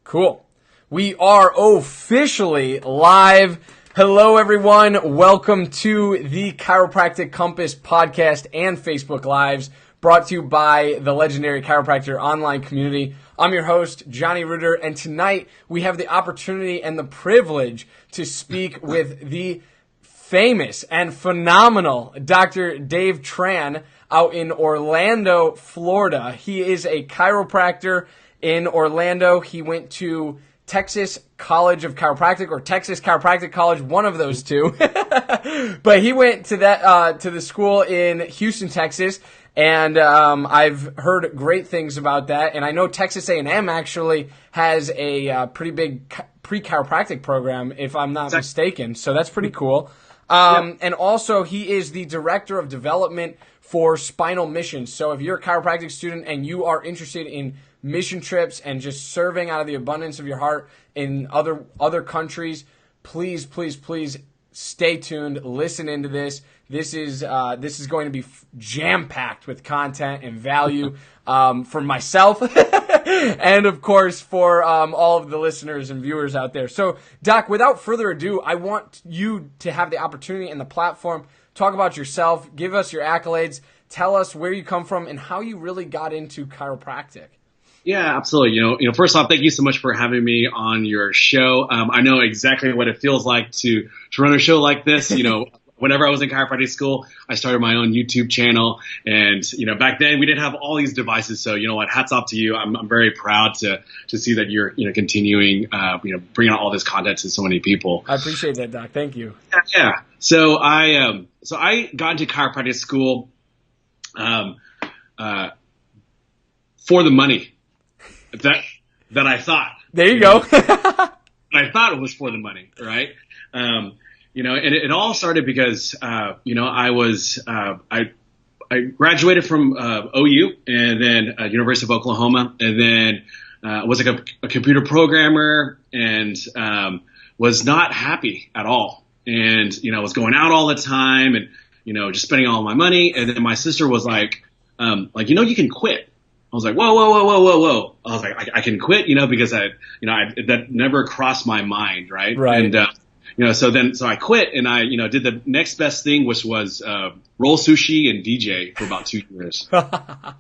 Cool. We are officially live. Hello, everyone. Welcome to the Chiropractic Compass podcast and Facebook Lives, brought to you by the legendary Chiropractor online community. I'm your host, Johnny Ritter, and tonight we have the opportunity and the privilege to speak with the famous and phenomenal Dr. Dave Tran out in Orlando, Florida. He is a chiropractor in Orlando. He went to Texas College of Chiropractic or Texas Chiropractic College, one of those two. But he went to the school in Houston, Texas, and I've heard great things about that. And I know Texas A&M actually has a pretty big pre-chiropractic program, if I'm not mistaken. So that's pretty cool. And also, he is the director of development for Spinal missions. So if you're a chiropractic student and you are interested in mission trips and just serving out of the abundance of your heart in other countries, please stay tuned. Listen into this. This is going to be jam-packed with content and value for myself and, of course, for all of the listeners and viewers out there. So, Doc, without further ado, I want you to have the opportunity and the platform. Talk about yourself. Give us your accolades. Tell us where you come from and how you really got into chiropractic. Yeah, absolutely. You know, first off, thank you so much for having me on your show. I know exactly what it feels like to run a show like this. You know, whenever I was in chiropractic school, I started my own YouTube channel, and you know, back then we didn't have all these devices. So you know what, hats off to you. I'm very proud to see that you're continuing bringing out all this content to so many people. I appreciate that, Doc. Thank you. Yeah. So I got into chiropractic school for the money. That I thought. There you go. I thought it was for the money, right? And it all started because, I graduated from OU and then University of Oklahoma, and then was like a computer programmer and was not happy at all. And, was going out all the time and, just spending all my money. And then my sister was like, you can quit. I was like, whoa. I was like, I can quit, because that never crossed my mind. Right. Right. And, so I quit and I, did the next best thing, which was, roll sushi and DJ for about 2 years. And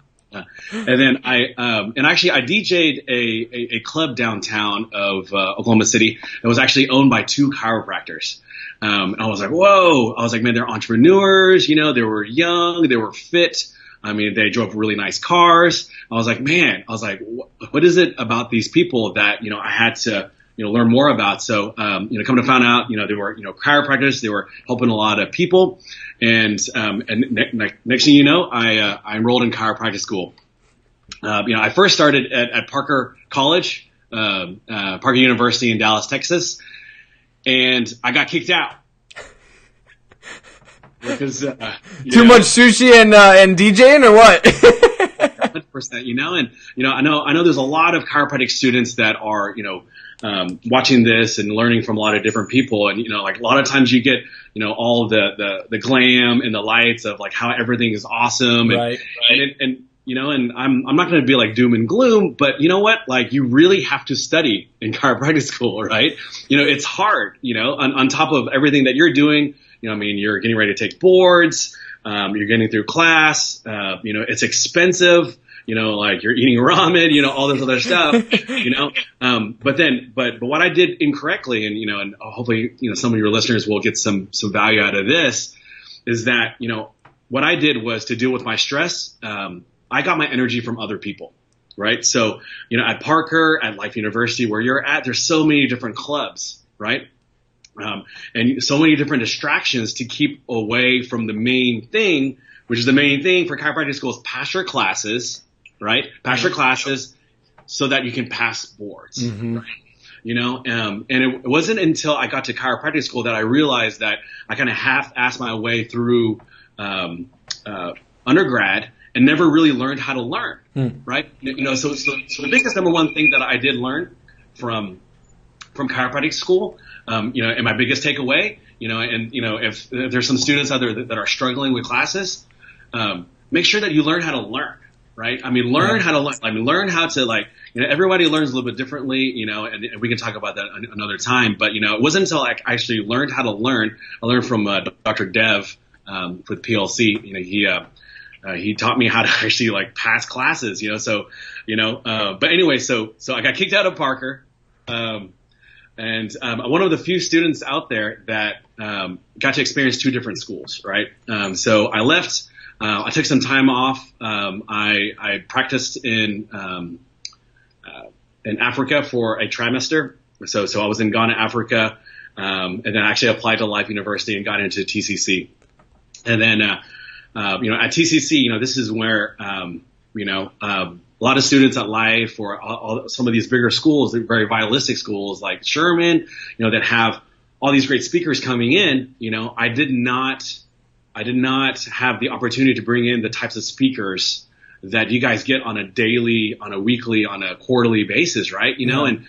then I DJ'd a club downtown of, Oklahoma City that was actually owned by 2 chiropractors. And I was like, whoa, I was like, man, they're entrepreneurs, they were young, they were fit. I mean, they drove really nice cars. I was like, what is it about these people that, I had to, learn more about. So, come to find out, they were, chiropractors. They were helping a lot of people. And next thing you know, I enrolled in chiropractic school. I first started at Parker College, Parker University in Dallas, Texas. And I got kicked out. Because too much sushi and DJing or what? 100%, and I know there's a lot of chiropractic students that are watching this and learning from a lot of different people, and like a lot of times you get all the glam and the lights of like how everything is awesome, and right. and I'm not going to be like doom and gloom, but you know what, like you really have to study in chiropractic school, right? It's hard, on top of everything that you're doing. You're getting ready to take boards, you're getting through class, it's expensive, like you're eating ramen, all this other stuff, but what I did incorrectly, and hopefully, some of your listeners will get some value out of this, is that, what I did was to deal with my stress. I got my energy from other people, right? So, at Parker, at Life University, where you're at, there's so many different clubs, right? And so many different distractions to keep away from the main thing, which is the main thing for chiropractic school is pass your classes, right? Pass your classes so that you can pass boards, mm-hmm. right? And it wasn't until I got to chiropractic school that I realized that I kind of half-assed my way through undergrad and never really learned how to learn, right? So the biggest number one thing that I did learn from chiropractic school, and my biggest takeaway, if there's some students out there that are struggling with classes, make sure that you learn how to learn, right? Learn how to learn. Learn how to everybody learns a little bit differently, and we can talk about that another time. But, it wasn't until I actually learned how to learn. I learned from Dr. Dev with PLC. He taught me how to actually like pass classes, but anyway, so I got kicked out of Parker. And one of the few students out there that got to experience two different schools, right? So I left. I took some time off. I practiced in Africa for a trimester. So I was in Ghana, Africa, and then I actually applied to Life University and got into TCC. And then, at TCC, this is where, a lot of students at Life or some of these bigger schools, very vitalistic schools like Sherman, that have all these great speakers coming in, I did not have the opportunity to bring in the types of speakers that you guys get on a daily, on a weekly, on a quarterly basis, right? And,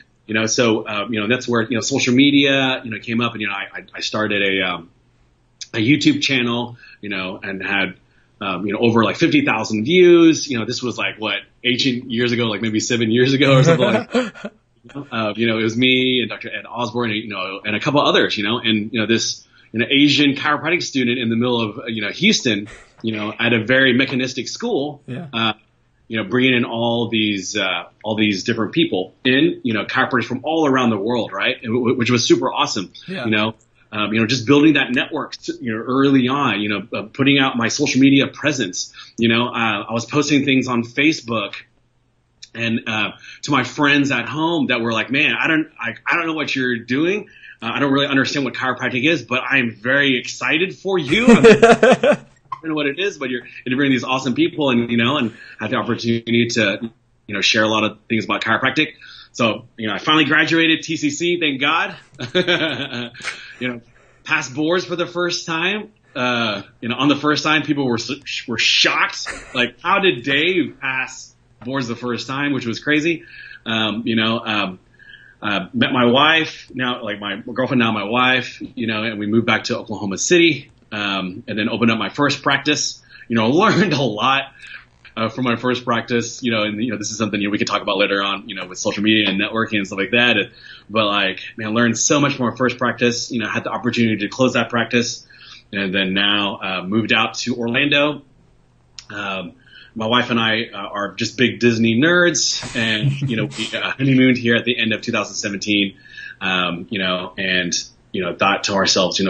so that's where, social media, came up and, I started a YouTube channel, and had, over like 50,000 views. This was like what, 18 years ago, like maybe 7 years ago or something like that. It was me and Dr. Ed Osborne, and a couple others, and, this, Asian chiropractic student in the middle of, Houston, at a very mechanistic school, bringing in all these different people in, chiropractors from all around the world, right? Which was super awesome, just building that network, early on, putting out my social media presence. I was posting things on Facebook and to my friends at home that were like, man, I don't know what you're doing. I don't really understand what chiropractic is, but I'm very excited for you. I don't know what it is, but you're bringing these awesome people and, and have the opportunity to, share a lot of things about chiropractic. So, I finally graduated TCC, thank God. Passed boards for the first time. On the first time, people were shocked. Like, how did Dave pass boards the first time, which was crazy. Met my wife, now like my girlfriend, now my wife, and we moved back to Oklahoma City, and then opened up my first practice. Learned a lot from my first practice, and this is something we could talk about later on, with social media and networking and stuff like that. But learned so much from my first practice. Had the opportunity to close that practice, and then now moved out to Orlando. My wife and I are just big Disney nerds, and we honeymooned here at the end of 2017. And thought to ourselves,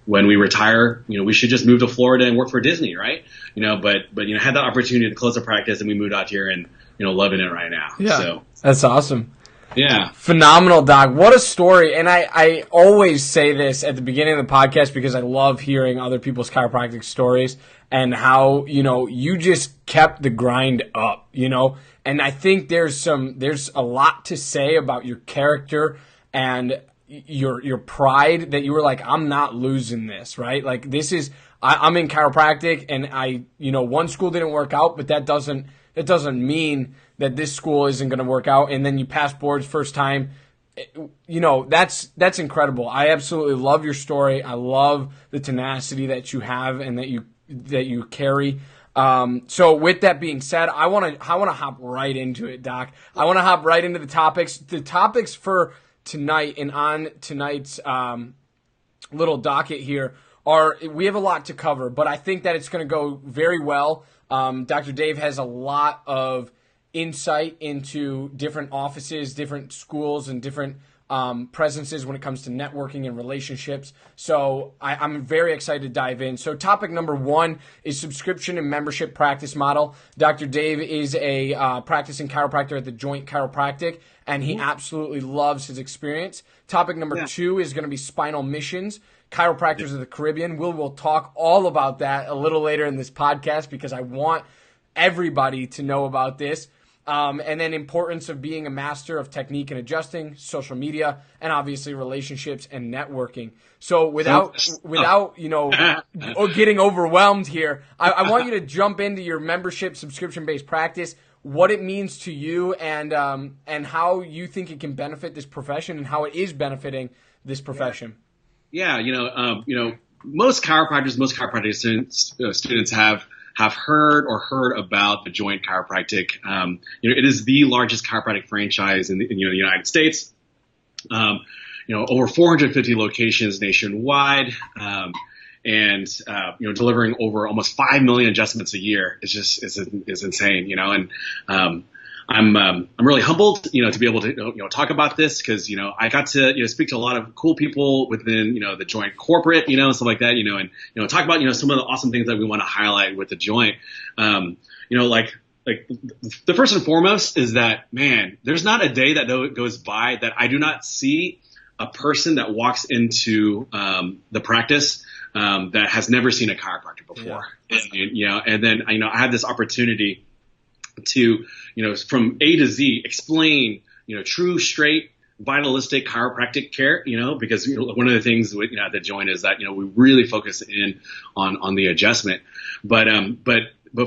when we retire, we should just move to Florida and work for Disney, right? But had that opportunity to close the practice, and we moved out here, and loving it right now. Yeah, so that's awesome. Yeah, phenomenal, Doc. What a story! And I always say this at the beginning of the podcast because I love hearing other people's chiropractic stories and how you just kept the grind up, And I think there's a lot to say about your character and your pride that you were like, I'm not losing this, right? Like I'm in chiropractic and one school didn't work out, but that doesn't mean that this school isn't going to work out. And then you pass boards first time, that's incredible. I absolutely love your story. I love the tenacity that you have and that you carry. So with that being said, I want to hop right into it, Doc. I want to hop right into the topics. The topics for tonight and on tonight's little docket here we have a lot to cover, but I think that it's going to go very well. Dr. Dave has a lot of insight into different offices, different schools, and different presences when it comes to networking and relationships. So I'm very excited to dive in. So topic number one is subscription and membership practice model. Dr. Dave is a practicing chiropractor at the Joint Chiropractic, and he absolutely loves his experience. Topic number two is going to be spinal missions. Chiropractors of the Caribbean. We'll talk all about that a little later in this podcast because I want everybody to know about this. And then importance of being a master of technique and adjusting, social media, and obviously relationships and networking. So without getting overwhelmed here, I want you to jump into your membership subscription-based practice, what it means to you, and how you think it can benefit this profession and how it is benefiting this profession. Yeah, most chiropractors, students have have heard about the Joint Chiropractic. It is the largest chiropractic franchise in the United States. Over 450 locations nationwide, and delivering over almost 5 million adjustments a year. It's insane, and I'm really humbled, to be able to talk about this, because I got to speak to a lot of cool people within the Joint corporate, and stuff like that, and talk about some of the awesome things that we want to highlight with the Joint. Like the first and foremost is that, man, there's not a day that goes by that I do not see a person that walks into the practice that has never seen a chiropractor before. Yeah. And then I had this opportunity to from A to Z explain true, straight, vitalistic chiropractic care, because one of the things with at the Joint is that we really focus in on the adjustment, but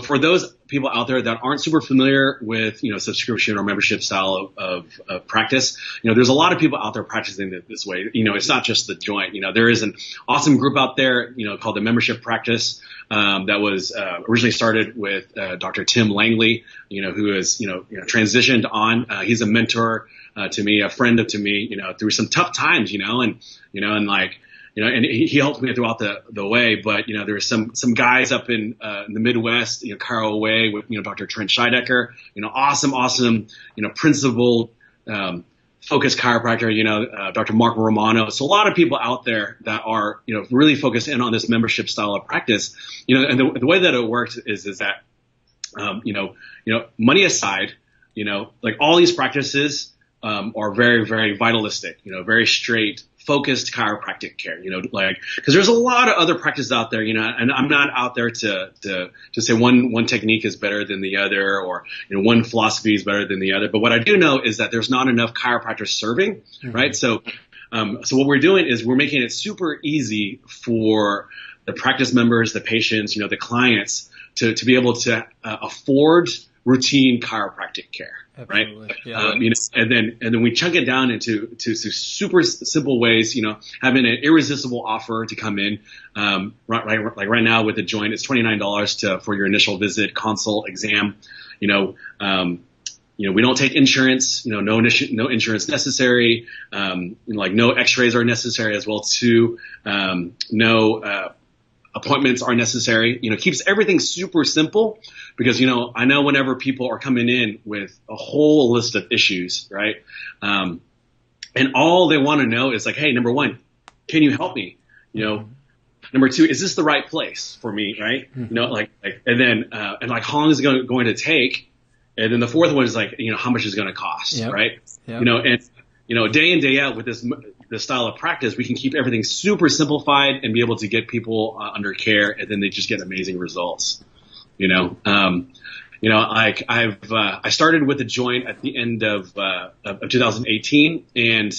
for those people out there that aren't super familiar with subscription or membership style of practice, there's a lot of people out there practicing it this way. It's not just the Joint. There is an awesome group out there called the Membership Practice, that was originally started with Dr. Tim Langley, who has transitioned on. He's a mentor to me, a friend to me, through some tough times, and he helped me throughout the way. But there were some guys up in the Midwest, Carl Way with Dr. Trent Scheidecker, awesome principled, focused chiropractor, Dr. Mark Romano. So a lot of people out there that are really focused in on this membership style of practice, and the way that it works is that money aside, like all these practices are very, very vitalistic, very straight, focused chiropractic care, because there's a lot of other practices out there, and I'm not out there to say one technique is better than the other, or, one philosophy is better than the other. But what I do know is that there's not enough chiropractors serving, right? So what we're doing is we're making it super easy for the practice members, the patients, the clients to be able to afford routine chiropractic care. Absolutely. Right. Yeah. And then we chunk it down into super simple ways, having an irresistible offer to come in. Right now with the Joint, it's $29 for your initial visit, consult, exam. We don't take insurance, no insurance necessary. No x-rays are necessary as well too. No appointments are necessary. Keeps everything super simple, because I know whenever people are coming in with a whole list of issues, right, and all they want to know is like, hey, number one, can you help me? Number two, is this the right place for me, right? And then how long is it going to take? And then the fourth one is like, how much is it going to cost, right? Yep. And day in, day out with this style of practice, we can keep everything super simplified and be able to get people under care, and then they just get amazing results. I started with the Joint at the end of 2018, and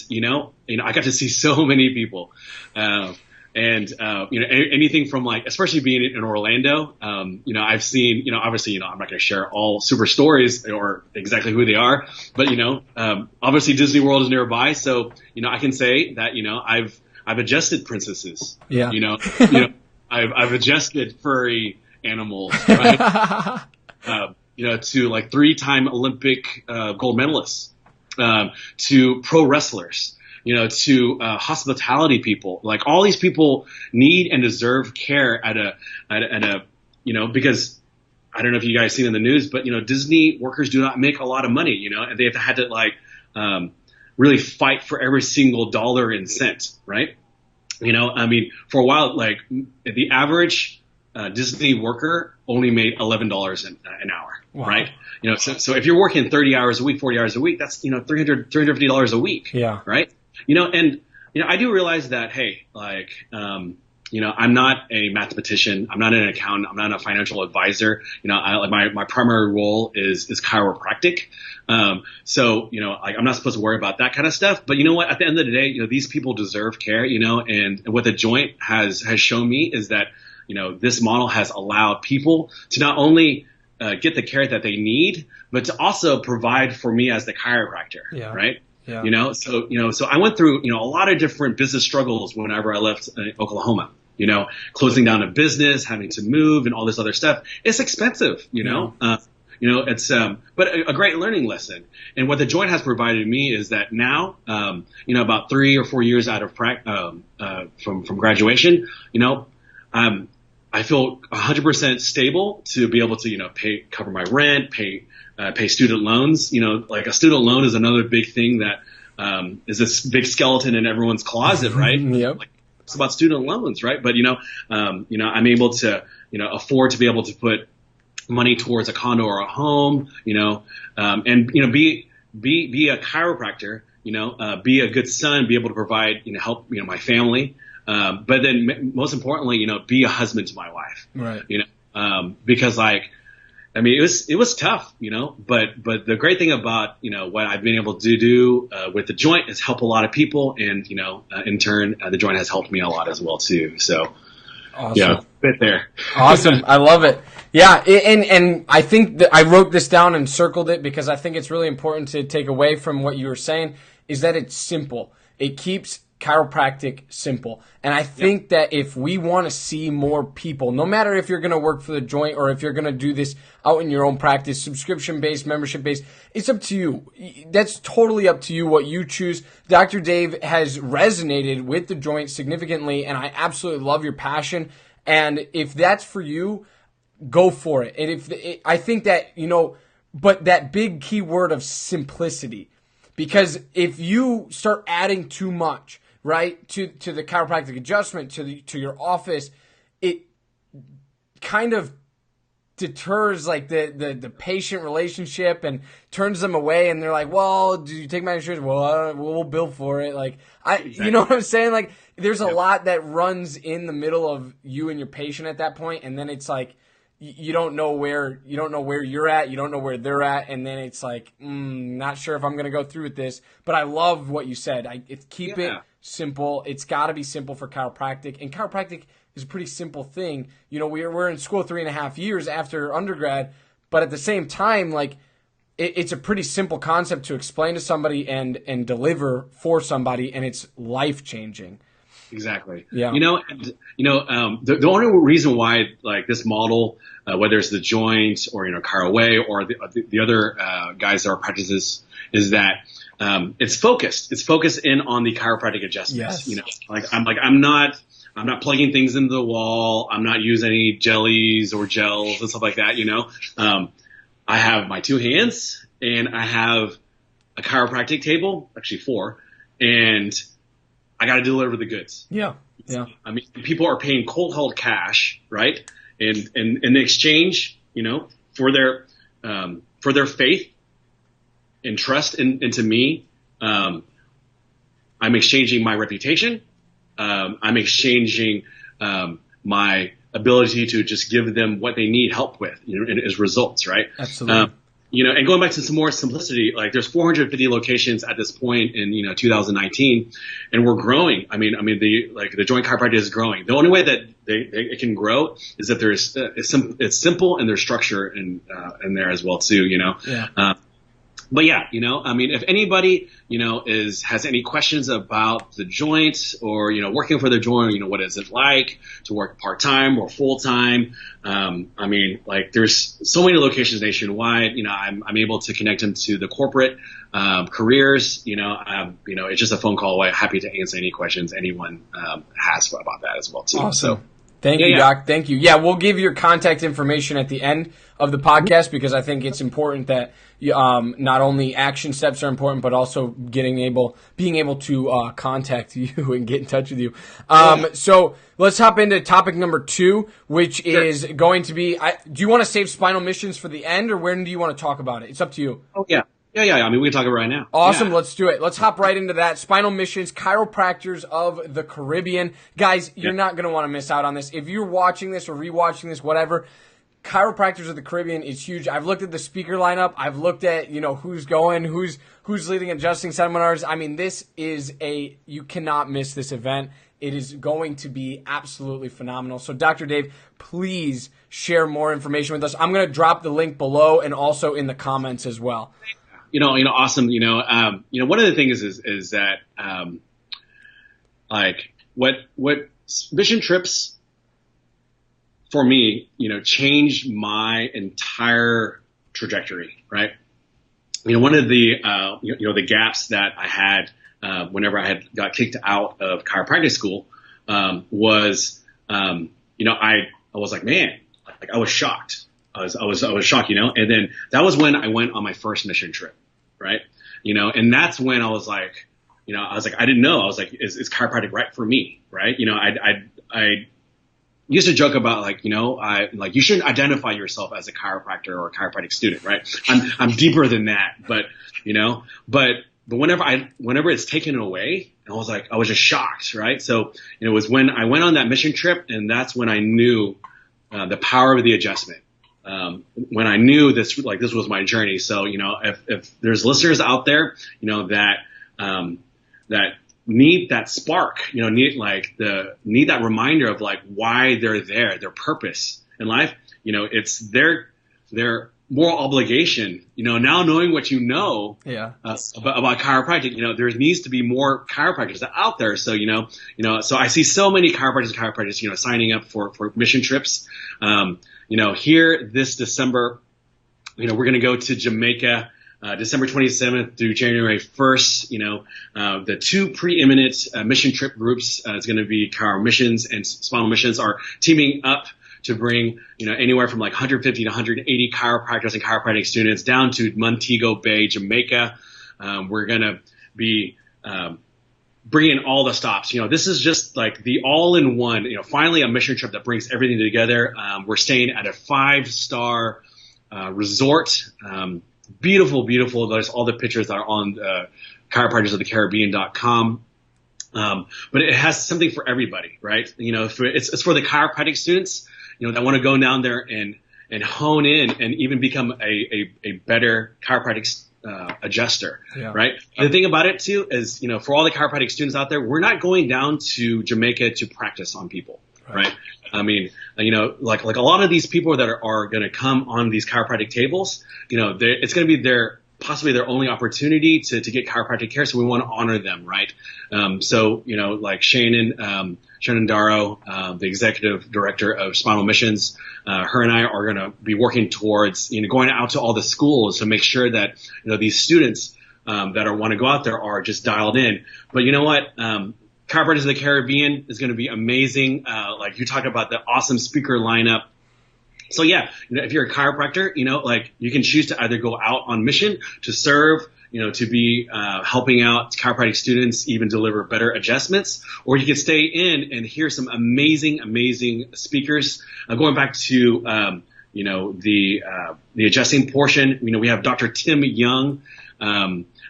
I got to see so many people, anything from especially being in Orlando, I've seen, obviously, I'm not going to share all super stories or exactly who they are, but obviously Disney World is nearby, so I can say that I've adjusted princesses, I've adjusted furry animals, right? To 3-time Olympic gold medalists, to pro wrestlers, to hospitality people. All these people need and deserve care at a because I don't know if you guys seen in the news, but Disney workers do not make a lot of money, and they have had to really fight for every single dollar and cent, right? For a while, the average Disney worker only made $11 an hour, wow. Right? So if you're working 30 hours a week, 40 hours a week, that's $350 a week, yeah, right? I do realize that, hey, I'm not a mathematician, I'm not an accountant, I'm not a financial advisor. My primary role is chiropractic. So I'm not supposed to worry about that kind of stuff. But at the end of the day, these people deserve care. And what the Joint has shown me is that this model has allowed people to not only get the care that they need, but to also provide for me as the chiropractor, yeah. Right? Yeah. So I went through, a lot of different business struggles whenever I left Oklahoma. closing down a business, having to move and all this other stuff. It's expensive, it's, but a great learning lesson. And what the joint has provided me is that now, about 3 or 4 years out of from graduation, I feel 100% stable to be able to, cover my rent, pay student loans. Like a student loan is another big thing that, is this big skeleton in everyone's closet, right? Yep. Like, it's about student loans, right? But, I'm able to, afford to be able to put money towards a condo or a home, and, be a chiropractor, be a good son, be able to provide, help, my family. But then most importantly, be a husband to my wife, right? Because it was tough, but the great thing about, what I've been able to do, with the joint is help a lot of people. And, in turn, the joint has helped me a lot as well too. So awesome. Yeah, bit there. Awesome. I love it. Yeah. And I think that I wrote this down and circled it because I think it's really important to take away from what you were saying is that it's simple. It keeps chiropractic simple. And I think that if we want to see more people, no matter if you're going to work for the joint or if you're going to do this out in your own practice, subscription-based, membership-based, it's up to you. That's totally up to you what you choose. Dr. Dave has resonated with the joint significantly, and I absolutely love your passion. And if that's for you, go for it. And I think that, but that big key word of simplicity, because if you start adding too much, right, to the chiropractic adjustment, to your office, it kind of deters like the patient relationship and turns them away, and they're like, well, do you take my insurance? Well, we'll bill for it. Like, Exactly. You know what I'm saying? Like, there's a lot that runs in the middle of you and your patient at that point, and then it's like, you don't know where you're at, you don't know where they're at, and then it's like, not sure if I'm going to go through with this. But I love what you said. Keep it simple. It's got to be simple for chiropractic, and chiropractic is a pretty simple thing. We're in school 3.5 years after undergrad, but at the same time, like, it's a pretty simple concept to explain to somebody and deliver for somebody, and it's life changing. Exactly. Yeah. The only reason why like this model, whether it's the joint or Chiro Way or the other guys that are practices, is that it's focused. It's focused in on the chiropractic adjustments. Yes. I'm not plugging things into the wall. I'm not using any jellies or gels and stuff like that. I have my 2 hands and I have a chiropractic table, actually 4, and I got to deliver the goods. Yeah. I mean, people are paying cold hard cash, right? And in exchange, for their faith and trust into me, I'm exchanging my reputation. I'm exchanging my ability to just give them what they need help with, as results, right? Absolutely. And going back to some more simplicity, like there's 450 locations at this point in 2019, and we're growing. I mean the joint chiropractic is growing. The only way that it can grow is that it's simple and there's structure in there as well too. Yeah. But yeah, if anybody, has any questions about the joint or, working for the joint, what is it like to work part-time or full-time? There's so many locations nationwide, I'm able to connect them to the corporate, careers, it's just a phone call away. Happy to answer any questions anyone, has about that as well too. Awesome. So, Thank you, Doc. Thank you. Yeah, we'll give your contact information at the end of the podcast because I think it's important that not only action steps are important, but also being able to contact you and get in touch with you. So let's hop into topic number 2, which is going to be, do you want to save spinal missions for the end, or when do you want to talk about it? It's up to you. Oh, yeah. Yeah. We can talk about it right now. Awesome. Yeah. Let's do it. Let's hop right into that. Spinal missions, chiropractors of the Caribbean. Guys, you're not going to want to miss out on this. If you're watching this or rewatching this, whatever, chiropractors of the Caribbean is huge. I've looked at the speaker lineup. I've looked at, who's going, who's leading adjusting seminars. I mean, you cannot miss this event. It is going to be absolutely phenomenal. So Dr. Dave, please share more information with us. I'm going to drop the link below and also in the comments as well. Awesome. One of the things is that, what mission trips for me, changed my entire trajectory, right? One of the, the gaps that I had, whenever I got kicked out of chiropractic school, was, I was like, man, like I was shocked. I was shocked, and then that was when I went on my first mission trip, right? And that's when I was like, I didn't know. I was like, is chiropractic right for me, right? I used to joke about you shouldn't identify yourself as a chiropractor or a chiropractic student, right? I'm deeper than that, but whenever it's taken away, I was just shocked, right? So it was when I went on that mission trip, and that's when I knew the power of the adjustment. When I knew this was my journey. So if there's listeners out there, that need that spark, need that reminder of why they're there, their purpose in life. It's their moral obligation. Now knowing what about chiropractic, there needs to be more chiropractors out there. So so I see so many chiropractors, signing up for mission trips. Here this December, we're going to go to Jamaica. December 27th through January 1st, the two preeminent mission trip groups, it's going to be Chiro Missions and Spinal Missions, are teaming up to bring, anywhere from 150 to 180 chiropractors and chiropractic students down to Montego Bay, Jamaica. We're going to be bringing all the stops. This is just the all-in-one, finally a mission trip that brings everything together. We're staying at a 5-star resort. Beautiful. There's all the pictures that are on chiropractorsofthecaribbean.com. But it has something for everybody, right? It's for the chiropractic students, that want to go down there and hone in and even become a better chiropractic adjuster, right? The thing about it too is, for all the chiropractic students out there, we're not going down to Jamaica to practice on people, right? I mean, like a lot of these people that are going to come on these chiropractic tables, it's going to be possibly their only opportunity to get chiropractic care. So we want to honor them, right? So, like Shannon Darrow, the executive director of Spinal Missions, her and I are going to be working towards, going out to all the schools to make sure that, these students, that want to go out there are just dialed in. But you know what? Chiropractors of the Caribbean is going to be amazing. You talk about the awesome speaker lineup. So yeah, if you're a chiropractor, you can choose to either go out on mission to serve, to be helping out chiropractic students, even deliver better adjustments, or you can stay in and hear some amazing speakers. Going back to the adjusting portion, we have Dr. Tim Young.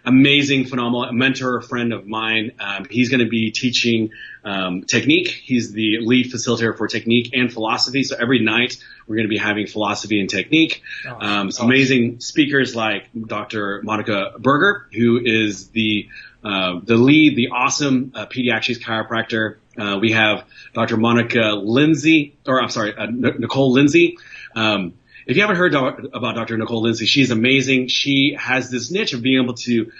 Amazing, phenomenal, a mentor, a friend of mine. He's going to be teaching technique. He's the lead facilitator for technique and philosophy. So every night we're going to be having philosophy and technique. Amazing speakers like Dr. Monica Berger, who is the lead, the awesome pediatrics chiropractor. We have Dr. Nicole Lindsay. If you haven't heard about Dr. Nicole Lindsay, she's amazing. She has this niche of being able to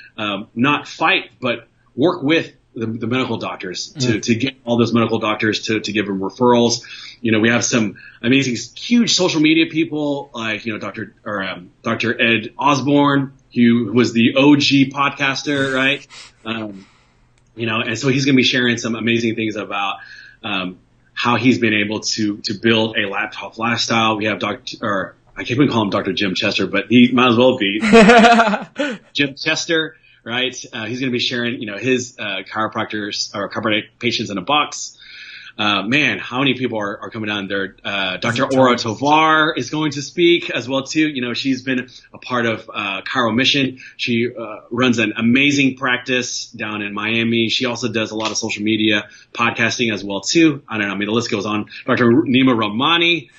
not fight, but work with the medical doctors to get all those medical doctors to give them referrals. We have some amazing, huge social media people like, Dr. Ed Osborne, who was the OG podcaster, right? And so he's going to be sharing some amazing things about how he's been able to build a laptop lifestyle. We have I can't even call him Dr. Jim Chester, but he might as well be Jim Chester, right? He's going to be sharing, his chiropractic patients in a box. Man, how many people are coming down there? Dr. Aura Tovar is going to speak as well too. She's been a part of Chiro Mission. She runs an amazing practice down in Miami. She also does a lot of social media podcasting as well too. I don't know. The list goes on. Dr. Nima Rahmani.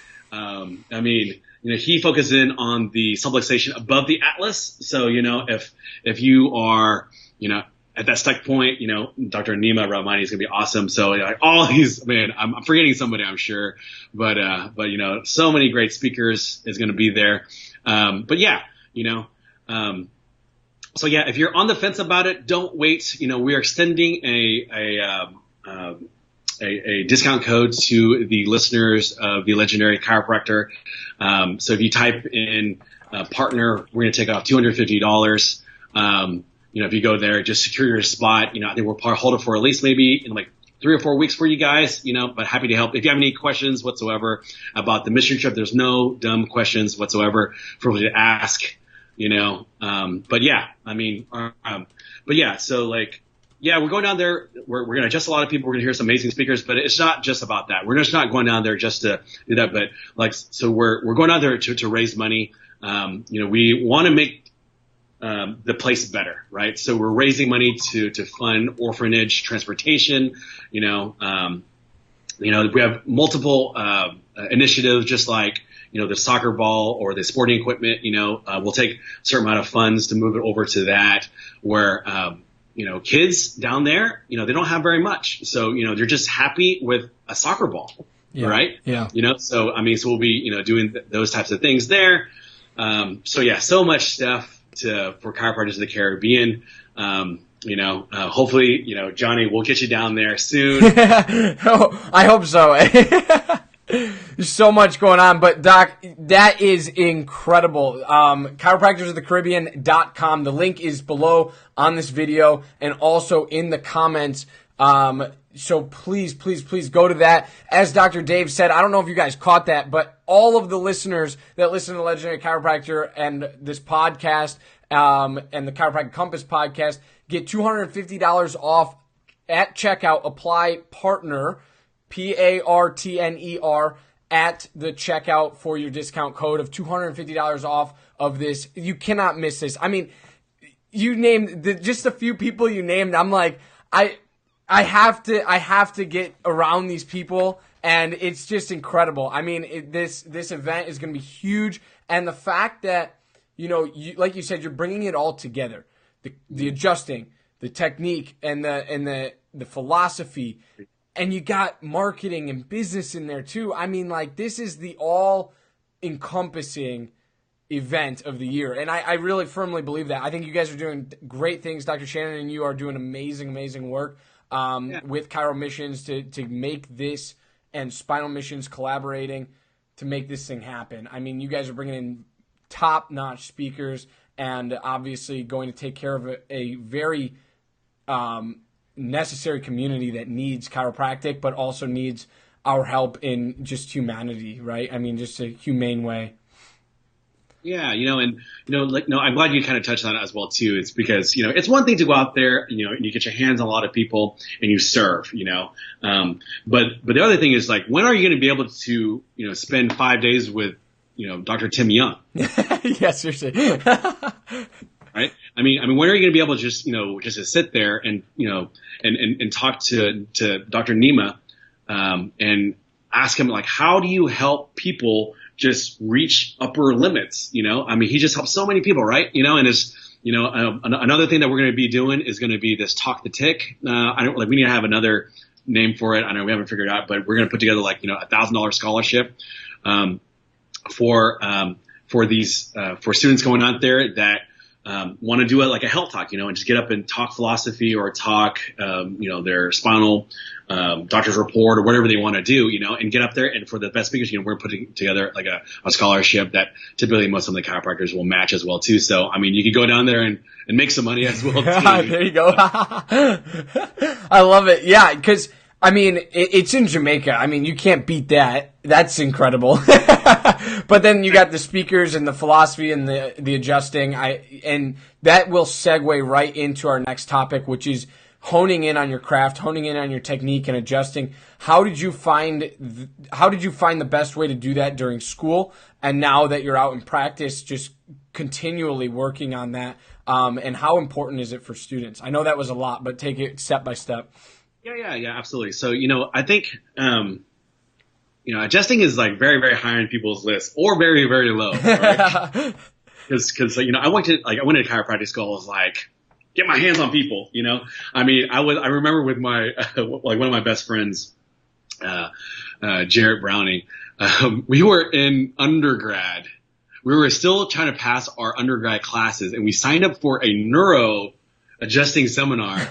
He focuses in on the subluxation above the atlas. So, if you are, at that stuck point, Dr. Nima Rahmani is going to be awesome. So all these, I'm forgetting somebody, I'm sure, but so many great speakers is going to be there. So yeah, if you're on the fence about it, don't wait. We are extending a a discount code to the listeners of the legendary Chiropractor. So if you type in partner, we're going to take off $250. If you go there, just secure your spot. I think we'll hold it for at least maybe in like 3 or 4 weeks for you guys, but happy to help. If you have any questions whatsoever about the mission trip, there's no dumb questions whatsoever for you to ask, but yeah, so like, yeah, we're going down there. We're going to adjust a lot of people. We're going to hear some amazing speakers, but it's not just about that. We're just not going down there just to do that. But like, so we're going down there to raise money. We want to make the place better, right? So we're raising money to fund orphanage transportation. We have multiple initiatives, just like the soccer ball or the sporting equipment. We'll take a certain amount of funds to move it over to that, where kids down there, they don't have very much. So, they're just happy with a soccer ball, right? Yeah. So we'll be, doing those types of things there. So much stuff for chiropractors of the Caribbean. Hopefully, Johnny, we'll get you down there soon. I hope so. There's so much going on, but Doc, that is incredible. Chiropractorsofthecaribbean.com. The link is below on this video and also in the comments. So please go to that. As Dr. Dave said, I don't know if you guys caught that, but all of the listeners that listen to Legendary Chiropractor and this podcast, and the Chiropractic Compass podcast get $250 off at checkout. Apply partner, PARTNER, at the checkout for your discount code of $250 off of this. You cannot miss this. You named just a few people you named. I'm like, I have to get around these people, and it's just incredible. This event is going to be huge, and the fact that like you said, you're bringing it all together, the adjusting, the technique, and the philosophy, and you got marketing and business in there too. This is the all encompassing event of the year, and I really firmly believe that. I think you guys are doing great things. Dr. Shannon and you are doing amazing work with Chiro Missions to make this, and Spinal Missions collaborating to make this thing happen. You guys are bringing in top-notch speakers and obviously going to take care of a very necessary community that needs chiropractic, but also needs our help in just humanity, right? Just a humane way. Yeah, I'm glad you kind of touched on it as well too. It's because, it's one thing to go out there, and you get your hands on a lot of people and you serve, but the other thing is, like, when are you going to be able to, spend 5 days with, Dr. Tim Young? Yes, seriously. Right? When are you going to be able to just to sit there and, and talk to Dr. Nima, and ask him, like, how do you help people just reach upper limits? He just helps so many people, right? And it's, another thing that we're going to be doing is going to be this Talk the Tick. We need to have another name for it. I know we haven't figured it out, but we're going to put together $1,000 scholarship, for these, for students going out there that, want to do it like a health talk, and just get up and talk philosophy or talk, their spinal, doctor's report or whatever they want to do, and get up there. And for the best speakers, we're putting together like a scholarship that typically most of the chiropractors will match as well too. So, you could go down there and make some money as well too. There you go. I love it. Yeah. Cause it's in Jamaica. You can't beat that. That's incredible. But then you got the speakers and the philosophy and the adjusting. And that will segue right into our next topic, which is honing in on your craft, honing in on your technique and adjusting. How did you find the best way to do that during school? And now that you're out in practice, just continually working on that. And how important is it for students? I know that was a lot, but take it step by step. Yeah, absolutely. So, I think, adjusting is like very, very high on people's list, or very, very low, right? Because I went to chiropractic school. I was like, get my hands on people, I remember with my, one of my best friends, Jarrett Browning, we were in undergrad. We were still trying to pass our undergrad classes, and we signed up for a neuro adjusting seminar.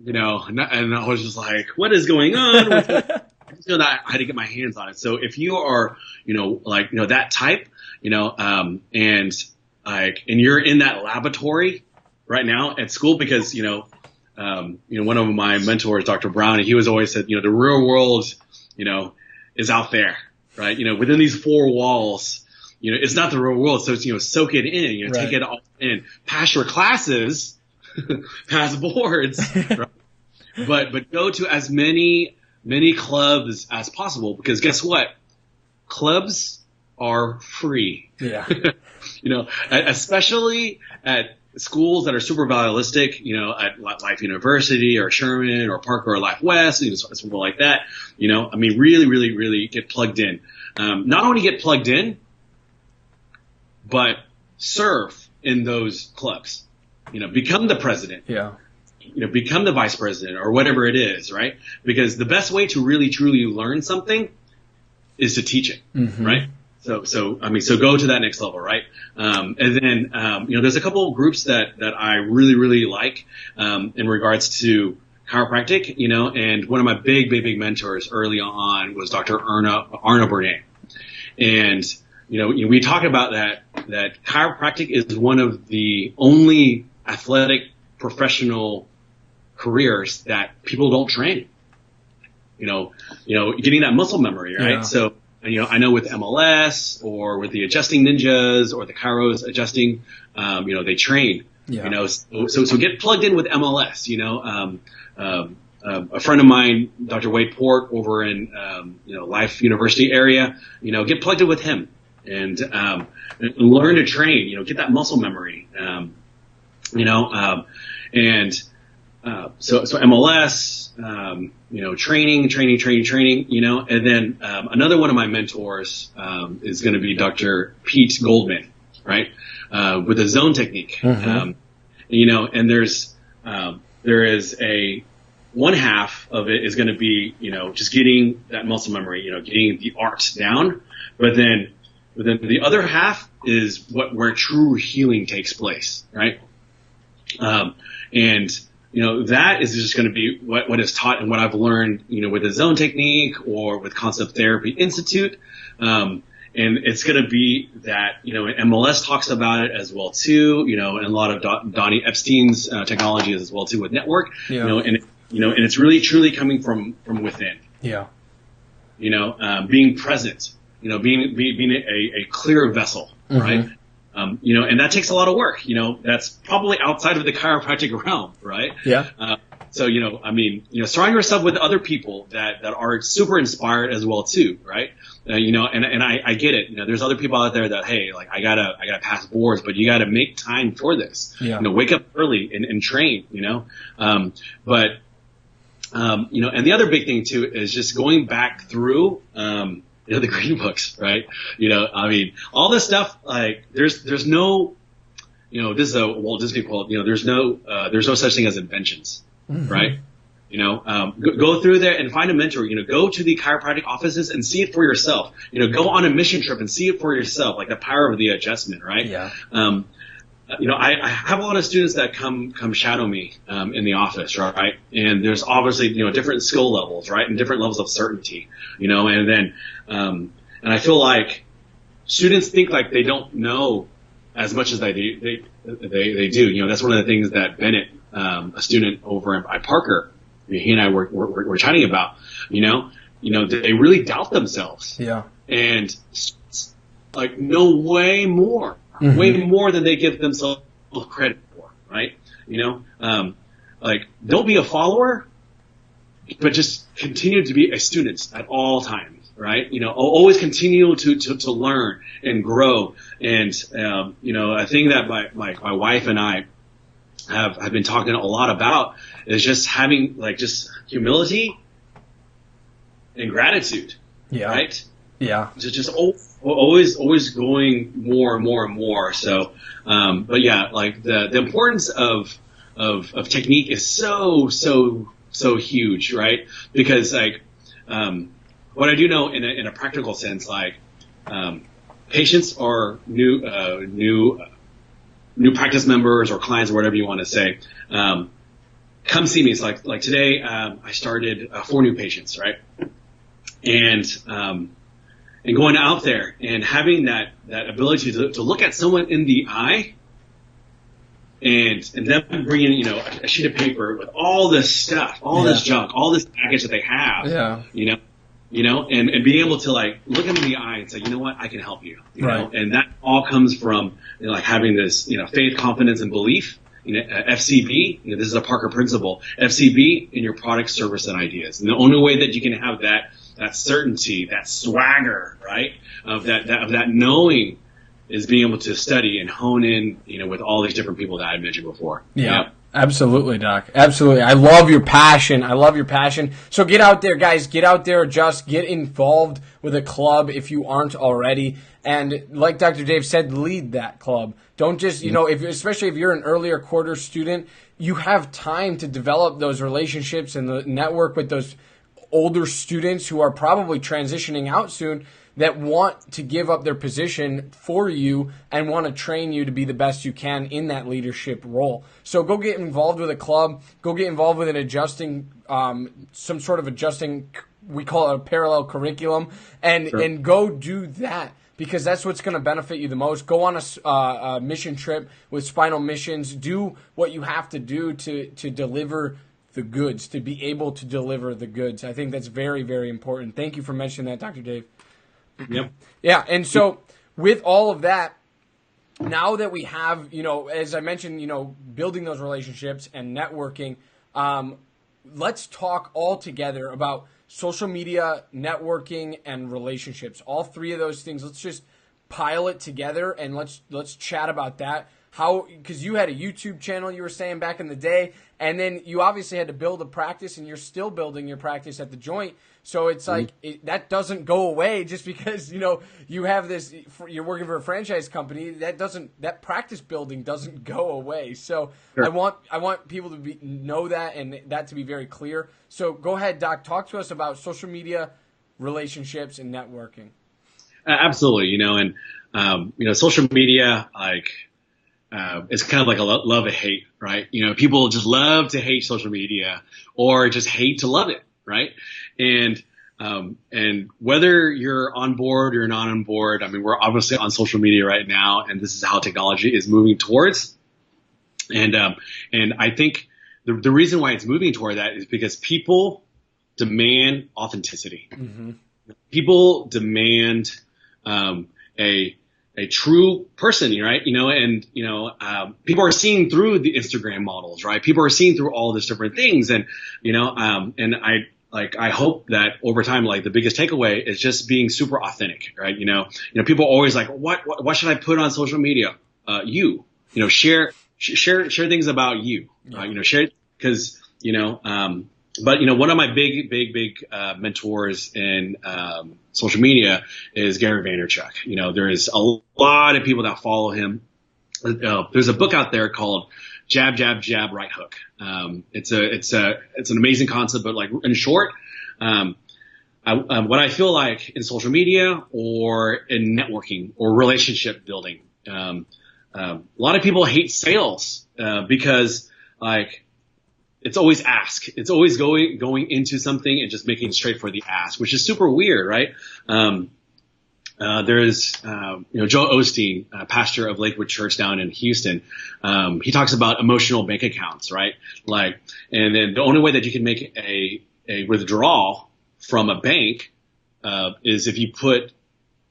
and I was just like, what is going on? I just know that I had to get my hands on it. So if you are, that type, and you're in that laboratory right now at school, because, one of my mentors, Dr. Brown, he was always said, the real world, is out there, right? Within these four walls, it's not the real world. So it's, soak it in, right. Take it all in, pass your classes, pass boards, right? But go to as many clubs as possible, because guess what? Clubs are free. Yeah. Especially at schools that are super valualistic, at Life University or Sherman or Parker or Life West, something like that. Really, really, really get plugged in. Not only get plugged in, but serve in those clubs. Become the president. Yeah. Become the vice president or whatever it is, right? Because the best way to really truly learn something is to teach it, mm-hmm. right? So go to that next level, right? And then, there's a couple of groups that I really, really like, in regards to chiropractic, and one of my big mentors early on was Dr. Arna Bernay. And, we talk about that chiropractic is one of the only athletic professional careers that people don't train, getting that muscle memory, right? Yeah. So, I know with MLS or with the adjusting ninjas or the Chiros adjusting, they train, yeah. So get plugged in with MLS, a friend of mine, Dr. Wade Port over in, Life University area, get plugged in with him and learn to train, get that muscle memory, so MLS, training, and then, another one of my mentors, is going to be Dr. Pete Goldman, right? With the zone technique. Mm-hmm. And there is one half of it is going to be, just getting that muscle memory, getting the art down, but then the other half is where true healing takes place, right? That is just going to be what is taught and what I've learned, with the zone technique or with Concept Therapy Institute. And it's going to be that, MLS talks about it as well too, and a lot of Donnie Epstein's technology as well too with network, yeah. And it's really truly coming from within. Yeah. Being present, being a clear vessel, mm-hmm. right? And that takes a lot of work, that's probably outside of the chiropractic realm, right? Yeah. Surround yourself with other people that are super inspired as well too, right? And I get it. There's other people out there that, hey, like I gotta pass boards, but you gotta make time for this. Yeah. Wake up early and train, and the other big thing too is just going back through, the green books, right? All this stuff, like there's no, this is a Walt Disney quote, there's no such thing as inventions, mm-hmm. right? Go through there and find a mentor, go to the chiropractic offices and see it for yourself, go on a mission trip and see it for yourself, like the power of the adjustment, right? Yeah. I have a lot of students that come shadow me, in the office, right? And there's obviously, different skill levels, right? And different levels of certainty, and then, and I feel like students think like they don't know as much as they do. That's one of the things that Bennett, a student over at Parker, he and I were chatting about, they really doubt themselves. Yeah. And like know way more. Mm-hmm. Way more than they give themselves credit for, right? Don't be a follower, but just continue to be a student at all times, right? Always continue to learn and grow. And, a thing that my wife and I have been talking a lot about is just having just humility and gratitude, yeah. right? Yeah. Just always going more and more and more. So, but yeah, the importance of technique is so huge, right? Because what I do know in a practical sense, patients are new practice members or clients or whatever you want to say. come see me. It's like today, I started 4 new patients, right? And going out there and having that ability to look at someone in the eye and them bringing, you know, a sheet of paper with all this stuff, all this junk, all this baggage that they have, you know, and being able to like look them in the eye and say, you know what, I can help you, you know, and that all comes from, you know, like having this, you know, faith, confidence, and belief. You know, FCB, you know, this is a Parker principle, FCB in your product, service, and ideas. And the only way that you can have that certainty, that swagger, right, of that knowing is being able to study and hone in, you know, with all these different people that I mentioned before. Yeah. Absolutely, Doc. Absolutely. I love your passion. So get out there, guys. Get out there. Just get involved with a club if you aren't already. And like Dr. Dave said, lead that club. Don't just, you know, especially if you're an earlier quarter student, you have time to develop those relationships and the network with those older students who are probably transitioning out soon that want to give up their position for you and want to train you to be the best you can in that leadership role. So go get involved with a club. Go get involved with an adjusting, some sort of adjusting, we call it a parallel curriculum, and go do that because that's what's going to benefit you the most. Go on a mission trip with Spinal Missions. Do what you have to do to deliver the goods, to be able to deliver the goods. I think that's very, very important. Thank you for mentioning that, Dr. Dave. Yep. Yeah, and so with all of that, now that we have, you know, as I mentioned, you know, building those relationships and networking, let's talk all together about social media, networking, and relationships. All 3 of those things. Let's just pile it together and let's chat about that. How, because you had a YouTube channel, you were saying back in the day, and then you obviously had to build a practice, and you're still building your practice at the joint. So it's like that doesn't go away just because, you know, you have this. You're working for a franchise company. That practice building doesn't go away. So I want people to know that and that to be very clear. So go ahead, Doc. Talk to us about social media, relationships, and networking. Absolutely, you know, and you know, social media, like. It's kind of like a love and hate, right? You know, people just love to hate social media or just hate to love it, right? And whether you're on board or not on board, I mean, we're obviously on social media right now, and this is how technology is moving towards. And I think the reason why it's moving toward that is because people demand authenticity. Mm-hmm. People demand a true person, right? You know, and, you know, people are seeing through the Instagram models, right? People are seeing through all these different things. And, you know, and I hope that over time, like the biggest takeaway is just being super authentic, right? You know, people are always like, what should I put on social media? You know, share things about you, you know, share, cause, you know, but, you know, one of my big mentors in social media is Gary Vaynerchuk. You know, there is a lot of people that follow him. There's a book out there called Jab, Jab, Jab, Right Hook. It's an amazing concept, but like in short, what I feel like in social media or in networking or relationship building, a lot of people hate sales because like, it's always ask. It's always going into something and just making straight for the ask, which is super weird, right? There's, you know, Joe Osteen, pastor of Lakewood Church down in Houston. He talks about emotional bank accounts, right? Like, and then the only way that you can make a withdrawal from a bank, is if you put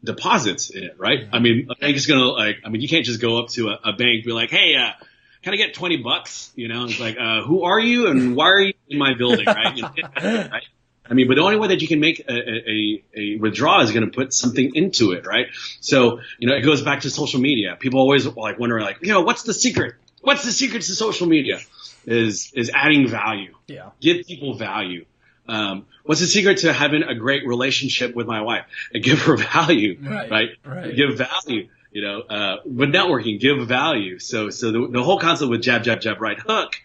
deposits in it, right? I mean, a bank is going to you can't just go up to a bank and be like, hey, can I get $20? You know, it's like, who are you and why are you in my building, right? Right? I mean, but the only way that you can make a withdrawal is going to put something into it, right? So, you know, it goes back to social media. People always like wonder, like, you know, what's the secret? What's the secret to social media? Is adding value. Yeah. Give people value. What's the secret to having a great relationship with my wife? Give her value, right? Give value. You know, with networking, give value. So the whole concept with jab, jab, jab, right hook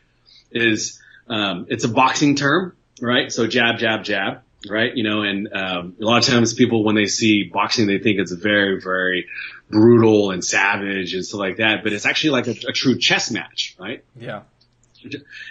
is, it's a boxing term, right? So jab, jab, jab, right? You know, and, a lot of times people, when they see boxing, they think it's very, very brutal and savage and stuff like that. But it's actually like a true chess match, right? Yeah.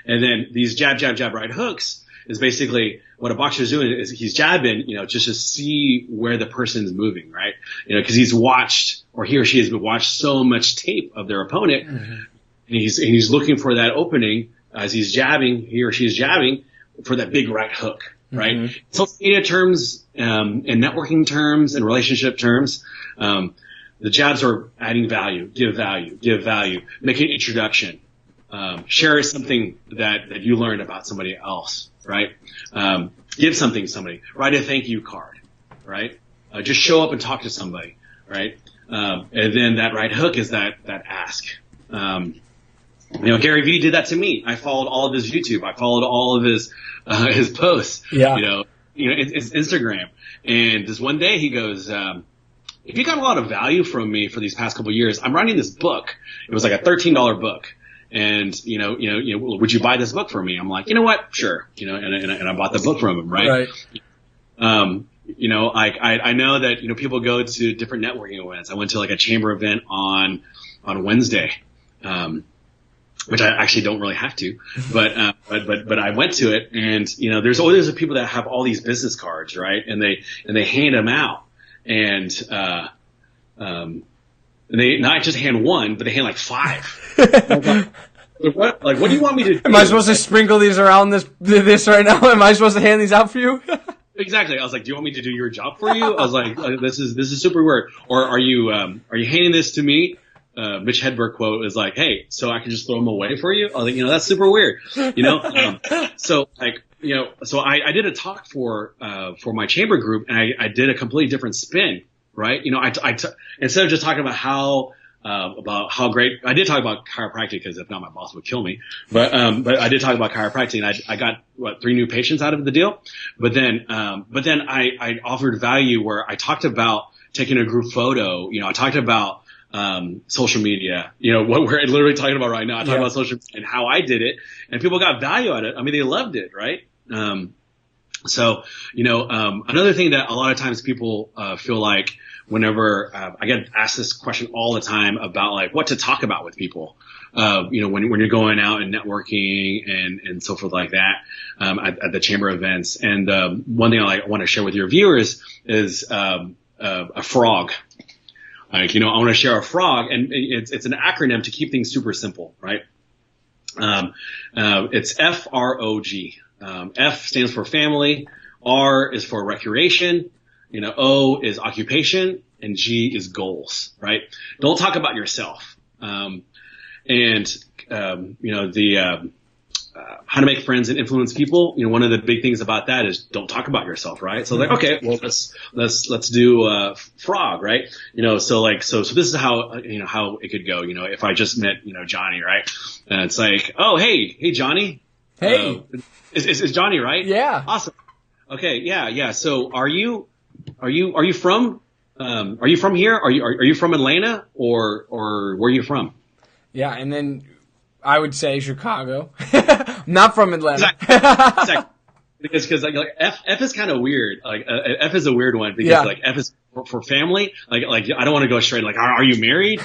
And then these jab, jab, jab, right hooks is basically what a boxer is doing is he's jabbing, just to see where the person's moving, right? Because he's watched, or he or she has been watched so much tape of their opponent, and he's looking for that opening as he's jabbing, he or she is jabbing for that big right hook, right? Social media terms, and networking terms and relationship terms, the jabs are adding value, give value, make an introduction, share something that you learned about somebody else, right? Give something to somebody, write a thank you card, right? Just show up and talk to somebody, right? And then that right hook is that ask. Gary Vee did that to me. I followed all of his YouTube. I followed all of his posts, his Instagram. And this one day he goes, if you got a lot of value from me for these past couple of years, I'm writing this book. It was like a $13 book. And, would you buy this book for me? I'm like, you know what? Sure. And I bought the book from him, right? I know that, people go to different networking events. I went to like a chamber event on Wednesday, which I actually don't really have to, but I went to it, and, there's always the people that have all these business cards, right? And they hand them out, and they not just hand one, but they hand like 5. What do you want me to do? Am I supposed to sprinkle these around this right now? Am I supposed to hand these out for you? Exactly. I was like, do you want me to do your job for you? I was like, this is super weird. Or are you handing this to me? Mitch Hedberg quote is like, hey, so I can just throw them away for you? I was like, that's super weird. So I did a talk for my chamber group, and I did a completely different spin, right? Instead of just talking about how great, I did talk about chiropractic, because if not, my boss would kill me. But I did talk about chiropractic, and I got 3 new patients out of the deal. But then I offered value where I talked about taking a group photo. I talked about social media, what we're literally talking about right now. I talked about social media and how I did it, and people got value out of it. I mean, they loved it, right? Another thing that a lot of times people feel like whenever I get asked this question all the time about like what to talk about with people, when you're going out and networking and so forth like that, at the chamber events. And one thing I want to share with your viewers is a frog. I want to share a frog, and it's an acronym to keep things super simple, right? It's FROG. F stands for family, R is for recreation, O is occupation, and G is goals, right? Don't talk about yourself. How to make friends and influence people. One of the big things about that is don't talk about yourself, right? So like, okay, well, let's do frog, right? So this is how how it could go. If I just met Johnny, right? And it's like, oh hey Johnny, hey, is Johnny right? Yeah, awesome. Okay, yeah. So are you from here? Are you from Atlanta, or where are you from? Yeah, and then I would say Chicago. Not from Atlanta. Exactly. Because like F is kind of weird. Like F is a weird one because like F is for family. Like I don't want to go straight. Like, are you married?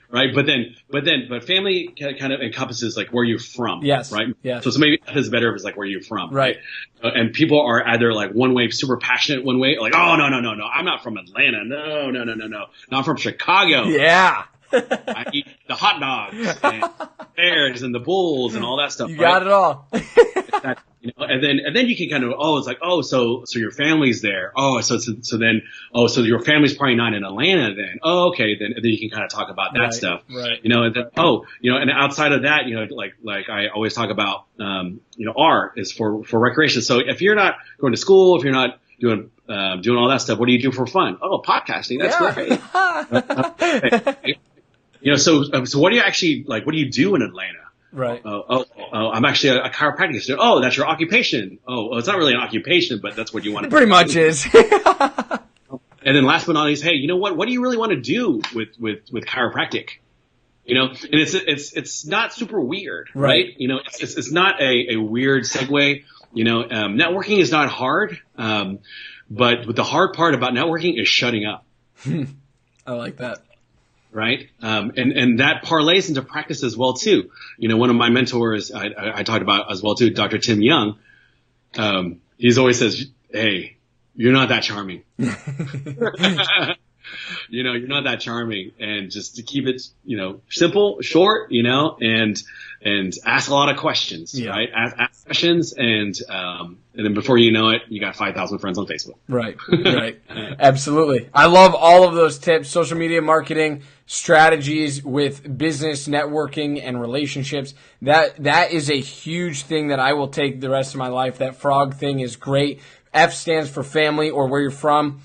Right. But family kind of encompasses like where you're from. Yes. Right. Yes. So maybe F is better if it's like where you're from. Right. And people are either like one way, super passionate one way, like, oh no, I'm not from Atlanta. No. No, I'm from Chicago. Yeah. I eat the hot dogs and bears and the bulls and all that stuff. You got it all. And then you can kind of, it's like, so your family's there. So your family's probably not in Atlanta then. Oh, okay. Then you can kind of talk about that stuff. Right. And then, and outside of that, like I always talk about, R is for recreation. So if you're not going to school, if you're not doing all that stuff, what do you do for fun? Oh, podcasting. That's great. So what do you actually like? What do you do in Atlanta? Right. I'm actually a chiropractic student. Oh, that's your occupation. Oh, it's not really an occupation, but that's what you want to do. Pretty much is. And then last but not least, hey, you know what? What do you really want to do with chiropractic? And it's not super weird, right? It's not a weird segue. Networking is not hard. But the hard part about networking is shutting up. I like that. right? And that parlays into practice as well too. You know, one of my mentors I talked about as well too, Dr. Tim Young. He's always says, "Hey, you're not that charming." You know, you're not that charming, and just to keep it, you know, simple, short, you know, and ask a lot of questions, right? Ask questions, and then before you know it, you got 5,000 friends on Facebook. Right. Absolutely. I love all of those tips, social media marketing, strategies with business networking and relationships. That is a huge thing that I will take the rest of my life. That frog thing is great. F stands for family or where you're from,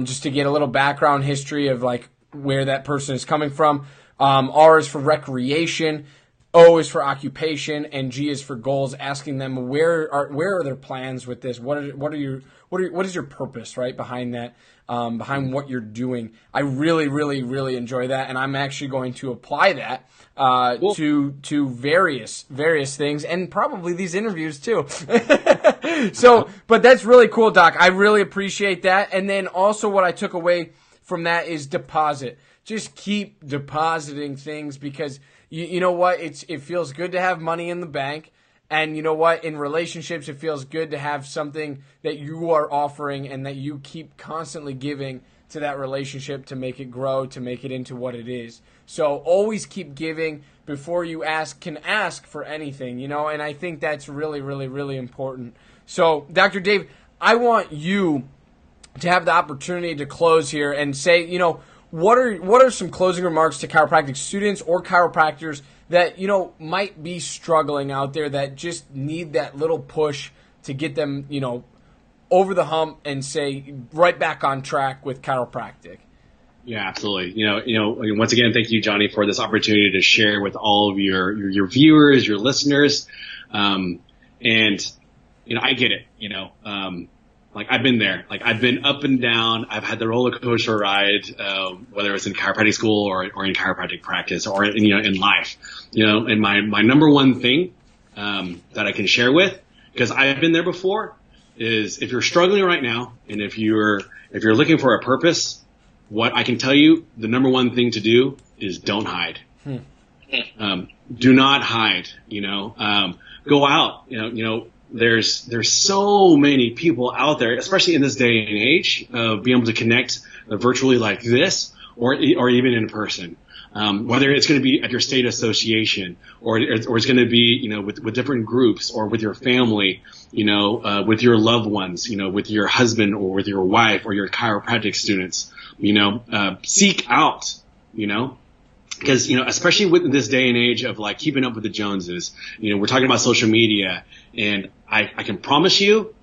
just to get a little background history of like where that person is coming from. R is for recreation, O is for occupation, and G is for goals. Asking them where are their plans with this? What is your purpose, right, behind that, behind what you're doing? I really, really, really enjoy that, and I'm actually going to apply that cool. to various things, and probably these interviews too. So, but that's really cool, Doc. I really appreciate that. And then also what I took away from that is deposit. Just keep depositing things, because you know what? It feels good to have money in the bank. And you know what? In relationships, it feels good to have something that you are offering and that you keep constantly giving to that relationship to make it grow, to make it into what it is. So always keep giving before you can ask for anything, you know, and I think that's really, really, really important. So, Dr. Dave, I want you to have the opportunity to close here and say, you know, what are some closing remarks to chiropractic students or chiropractors that, you know, might be struggling out there, that just need that little push to get them, you know, over the hump and say right back on track with chiropractic? Yeah, absolutely. You know, once again, thank you, Johnny, for this opportunity to share with all of your viewers, your listeners. And, you know, I get it, you know, like I've been there, like I've been up and down. I've had the roller coaster ride, whether it's in chiropractic school or in chiropractic practice or in, you know, in life, you know, and my number one thing, that I can share with, because I've been there before, is if you're struggling right now and if you're looking for a purpose, what I can tell you, the number one thing to do is don't hide. Do not hide, you know, go out, you know, there's so many people out there, especially in this day and age, being able to connect virtually like this, or even in person. Whether it's going to be at your state association or it's going to be, you know, with different groups or with your family, you know, with your loved ones, you know, with your husband or with your wife or your chiropractic students, you know, seek out, you know, because, you know, especially with this day and age of like keeping up with the Joneses, you know, we're talking about social media, and I can promise you,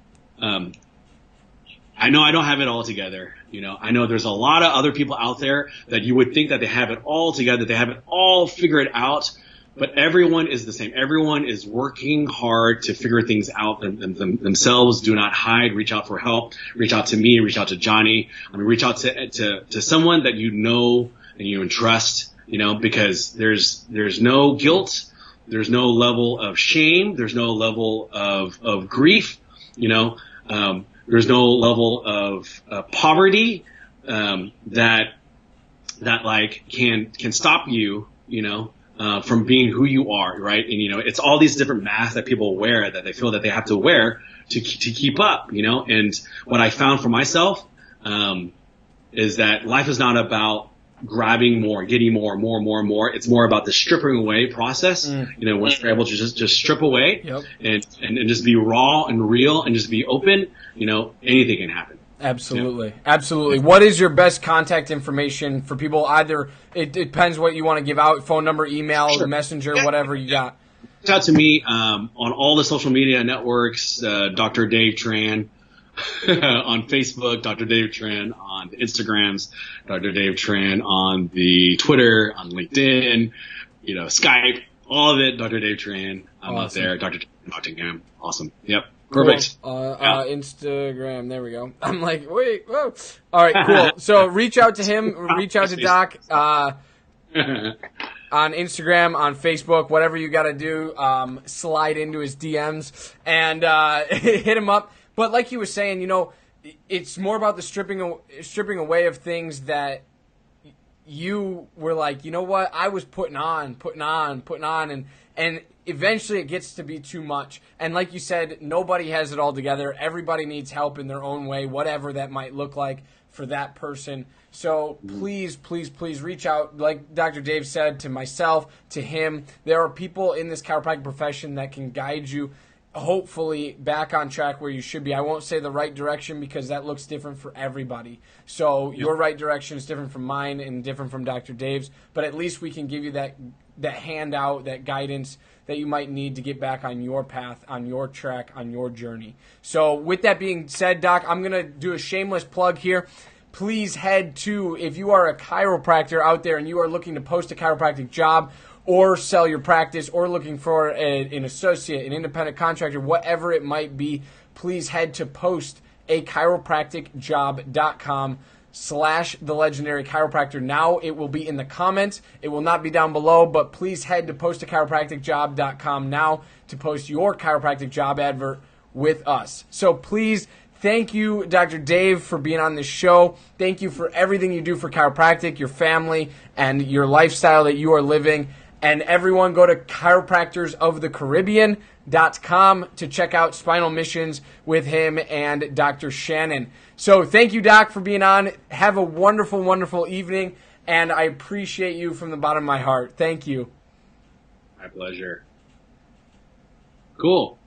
I know I don't have it all together. You know, I know there's a lot of other people out there that you would think that they have it all together, they have it all figured out, but everyone is the same. Everyone is working hard to figure things out themselves. Do not hide. Reach out for help. Reach out to me. Reach out to Johnny. I mean, reach out to someone that you know and you trust. You know, because there's no guilt. There's no level of shame. There's no level of grief. You know, there's no level of poverty that like can stop you, you know, from being who you are, right? And you know, it's all these different masks that people wear that they feel that they have to wear to keep up, you know. And what I found for myself is that life is not about grabbing more, getting more. It's more about the stripping away process. You know, once you're able to just strip away, and just be raw and real and just be open, you know, anything can happen. Absolutely. Absolutely. What is your best contact information for people? Either it depends what you want to give out, phone number, email, messenger, whatever you got. Reach out to me on all the social media networks, Dr. Dave Tran. On Facebook, Dr. Dave Tran, on the Instagrams, Dr. Dave Tran, on the Twitter, on LinkedIn, you know, Skype, all of it, Dr. Dave Tran. I'm out there, Dr. Nottingham. Awesome. Yep. Perfect. Cool. Instagram, there we go. I'm like, wait, whoa. All right, cool. So reach out to him, reach out to Doc on Instagram, on Facebook, whatever you got to do, slide into his DMs and hit him up. But like he was saying, you know, it's more about the stripping away of things that you were like, you know what, I was putting on, and eventually it gets to be too much. And like you said, nobody has it all together. Everybody needs help in their own way, whatever that might look like for that person. So please, please, please reach out. Like Dr. Dave said, to myself, to him. There are people in this chiropractic profession that can guide you, hopefully, back on track where you should be. I won't say the right direction because that looks different for everybody. So your right direction is different from mine and different from Dr. Dave's, but at least we can give you that handout, that guidance that you might need to get back on your path, on your track, on your journey. So with that being said, Doc, I'm going to do a shameless plug here. Please head to, if you are a chiropractor out there and you are looking to post a chiropractic job or sell your practice or looking for an associate, an independent contractor, whatever it might be, please head to postachiropracticjob.com/the legendary chiropractor. Now it will be in the comments. It will not be down below, but please head to postachiropracticjob.com now to post your chiropractic job advert with us. So please, thank you, Dr. Dave, for being on this show. Thank you for everything you do for chiropractic, your family, and your lifestyle that you are living. And everyone go to chiropractorsofthecaribbean.com to check out Spinal Missions with him and Dr. Shannon. So thank you, Doc, for being on. Have a wonderful, wonderful evening, and I appreciate you from the bottom of my heart. Thank you. My pleasure. Cool.